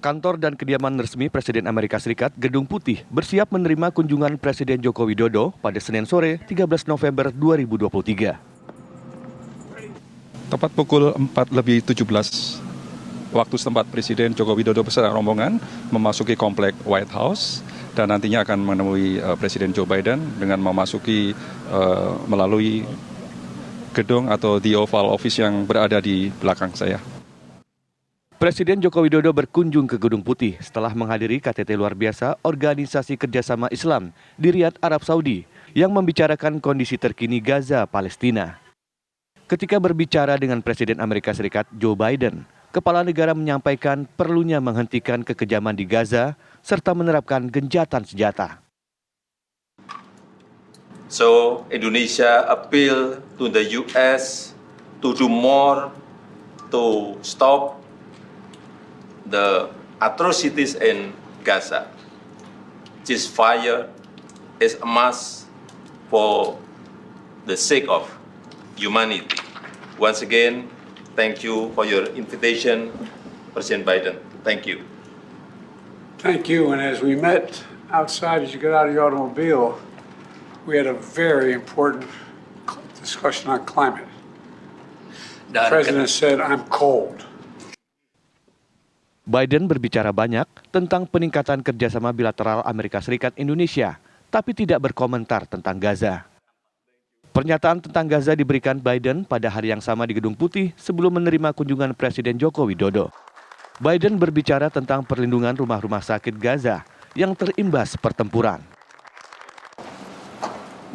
Kantor dan kediaman resmi Presiden Amerika Serikat, Gedung Putih, bersiap menerima kunjungan Presiden Joko Widodo pada Senin sore 13 November 2023. Tepat pukul 4:17 waktu setempat, Presiden Joko Widodo beserta rombongan memasuki komplek White House dan nantinya akan menemui Presiden Joe Biden dengan memasuki melalui gedung atau the Oval Office yang berada di belakang saya. Presiden Joko Widodo berkunjung ke Gedung Putih setelah menghadiri KTT luar biasa Organisasi Kerjasama Islam di Riyadh, Arab Saudi yang membicarakan kondisi terkini Gaza, Palestina. Ketika berbicara dengan Presiden Amerika Serikat Joe Biden, kepala negara menyampaikan perlunya menghentikan kekejaman di Gaza serta menerapkan gencatan senjata. So Indonesia appeal to the US to do more to stop the atrocities in Gaza. Ceasefire is a must for the sake of humanity. Once again, thank you for your invitation, President Biden. Thank you. Thank you. And as we met outside, as you get out of your automobile, we had a very important discussion on climate. The President said, "I'm cold." Biden berbicara banyak tentang peningkatan kerjasama bilateral Amerika Serikat-Indonesia, tapi tidak berkomentar tentang Gaza. Pernyataan tentang Gaza diberikan Biden pada hari yang sama di Gedung Putih sebelum menerima kunjungan Presiden Joko Widodo. Biden berbicara tentang perlindungan rumah-rumah sakit Gaza yang terimbas pertempuran.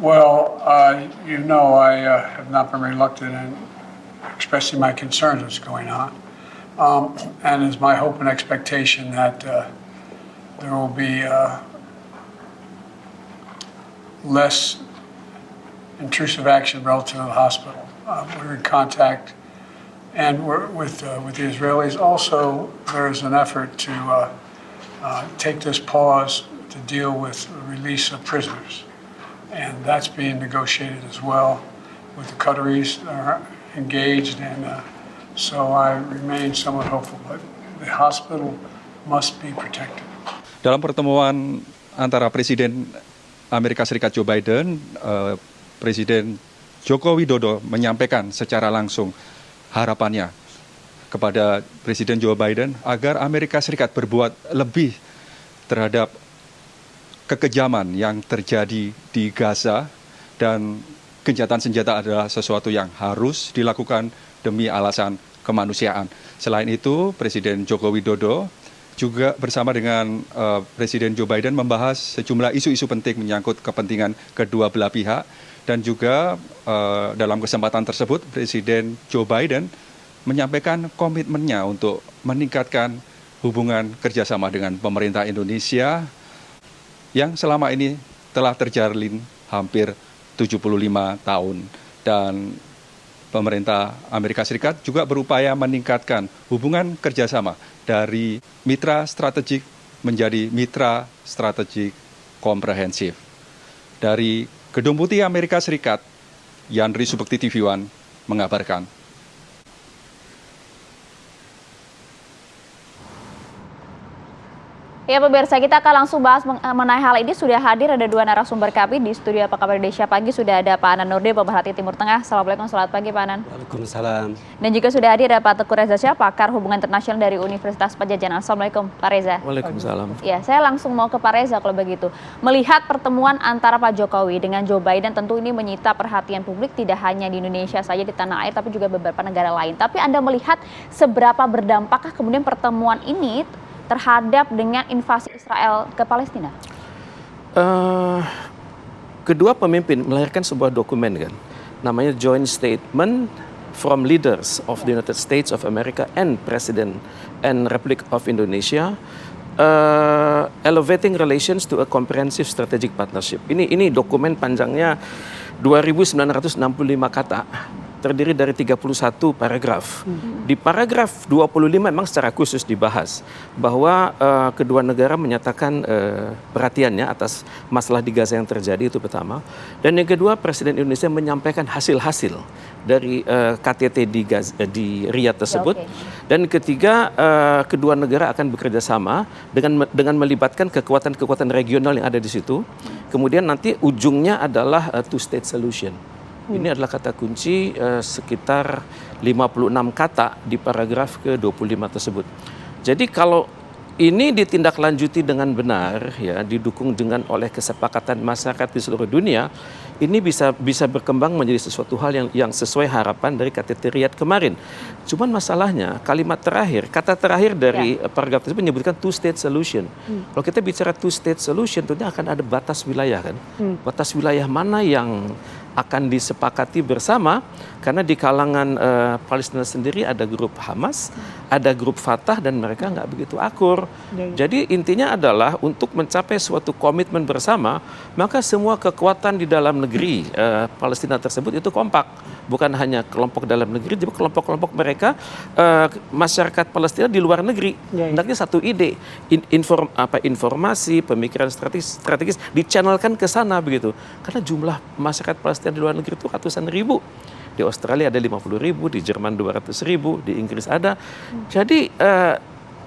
Well, I have not been reluctant in expressing my concerns what's going on. And it's my hope and expectation that there will be less intrusive action relative to the hospital. We're in contact and we're with the Israelis. Also, there's an effort to take this pause to deal with the release of prisoners. And that's being negotiated as well with the Qataris are engaged and so I remain somewhat hopeful, but the hospital must be protected. Dalam pertemuan antara Presiden Amerika Serikat Joe Biden, Presiden Joko Widodo menyampaikan secara langsung harapannya kepada Presiden Joe Biden agar Amerika Serikat berbuat lebih terhadap kekejaman yang terjadi di Gaza dan gencatan senjata adalah sesuatu yang harus dilakukan demi alasan kemanusiaan. Selain itu, Presiden Joko Widodo juga bersama dengan Presiden Joe Biden membahas sejumlah isu-isu penting menyangkut kepentingan kedua belah pihak dan juga dalam kesempatan tersebut Presiden Joe Biden menyampaikan komitmennya untuk meningkatkan hubungan kerjasama dengan pemerintah Indonesia yang selama ini telah terjalin hampir 75 tahun dan pemerintah Amerika Serikat juga berupaya meningkatkan hubungan kerjasama dari mitra strategik menjadi mitra strategik komprehensif. Dari Gedung Putih Amerika Serikat, Yandri Subekti TV One mengabarkan. Ya pemirsa, kita akan langsung bahas mengenai hal ini. Sudah hadir ada dua narasumber kami di studio Apa Kabar Indonesia Pagi. Sudah ada Pak Anan Nurdin, pemerhati Timur Tengah. Assalamualaikum, selamat pagi Pak Anan. Waalaikumsalam. Dan juga sudah hadir ada Pak Teguh Reza Syah, pakar hubungan internasional dari Universitas Padjadjaran. Assalamualaikum Pak Reza. Waalaikumsalam. Ya, saya langsung mau ke Pak Reza kalau begitu. Melihat pertemuan antara Pak Jokowi dengan Joe Biden, tentu ini menyita perhatian publik tidak hanya di Indonesia saja, di tanah air, tapi juga beberapa negara lain. Tapi Anda melihat seberapa berdampakkah kemudian pertemuan ini terhadap dengan invasi Israel ke Palestina? Kedua pemimpin melahirkan sebuah dokumen kan, namanya Joint Statement from Leaders of the United States of America and President and Republic of Indonesia, elevating relations to a comprehensive strategic partnership. Ini dokumen panjangnya 2.965 kata terdiri dari 31 paragraf. Di paragraf 25 memang secara khusus dibahas bahwa kedua negara menyatakan perhatiannya atas masalah di Gaza yang terjadi, itu pertama. Dan yang kedua, Presiden Indonesia menyampaikan hasil-hasil dari KTT di Riyadh tersebut. Dan ketiga, kedua negara akan bekerja sama dengan melibatkan kekuatan-kekuatan regional yang ada di situ. Kemudian nanti ujungnya adalah two-state solution. Ini adalah kata kunci sekitar 56 kata di paragraf ke-25 tersebut. Jadi kalau ini ditindaklanjuti dengan benar, ya, didukung oleh kesepakatan masyarakat di seluruh dunia, ini bisa berkembang menjadi sesuatu hal yang sesuai harapan dari KTT Riyadh kemarin. Cuman masalahnya kata terakhir dari paragraf tersebut menyebutkan two-state solution. Kalau kita bicara two-state solution, tentunya akan ada batas wilayah kan. Batas wilayah mana yang akan disepakati bersama, karena di kalangan Palestina sendiri ada grup Hamas, ada grup Fatah, dan mereka nggak begitu akur. Jadi intinya adalah untuk mencapai suatu komitmen bersama, maka semua kekuatan di dalam negeri Palestina tersebut itu kompak. Bukan hanya kelompok dalam negeri, juga kelompok-kelompok mereka, masyarakat Palestina di luar negeri. Hendaknya satu ide, informasi, pemikiran strategis dichannelkan ke sana begitu. Karena jumlah masyarakat Palestina di luar negeri itu ratusan ribu. Di Australia ada 50.000, di Jerman 200.000, di Inggris ada. Jadi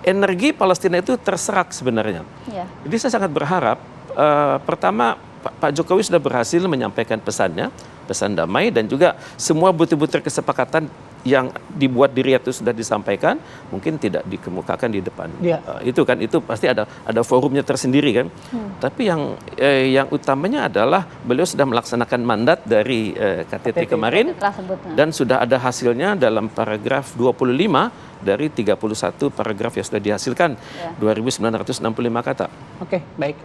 energi Palestina itu terserak sebenarnya. Jadi saya sangat berharap, pertama Pak Jokowi sudah berhasil menyampaikan pesannya, pesan damai, dan juga semua butir-butir kesepakatan yang dibuat di Riyadh itu sudah disampaikan, mungkin tidak dikemukakan di depan. Itu pasti ada forumnya tersendiri kan. Tapi yang utamanya adalah beliau sudah melaksanakan mandat dari KTT kemarin, dan sudah ada hasilnya dalam paragraf 25 dari 31 paragraf yang sudah dihasilkan, 2.965 kata. Oke, baik.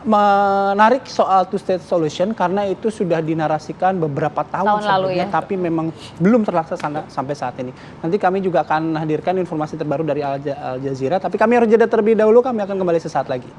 Menarik soal two-state solution karena itu sudah dinarasikan beberapa tahun sebelumnya, tapi memang belum terlaksana sampai saat ini. Nanti kami juga akan hadirkan informasi terbaru dari Al Jazeera, tapi kami harus jeda terlebih dahulu, kami akan kembali sesaat lagi.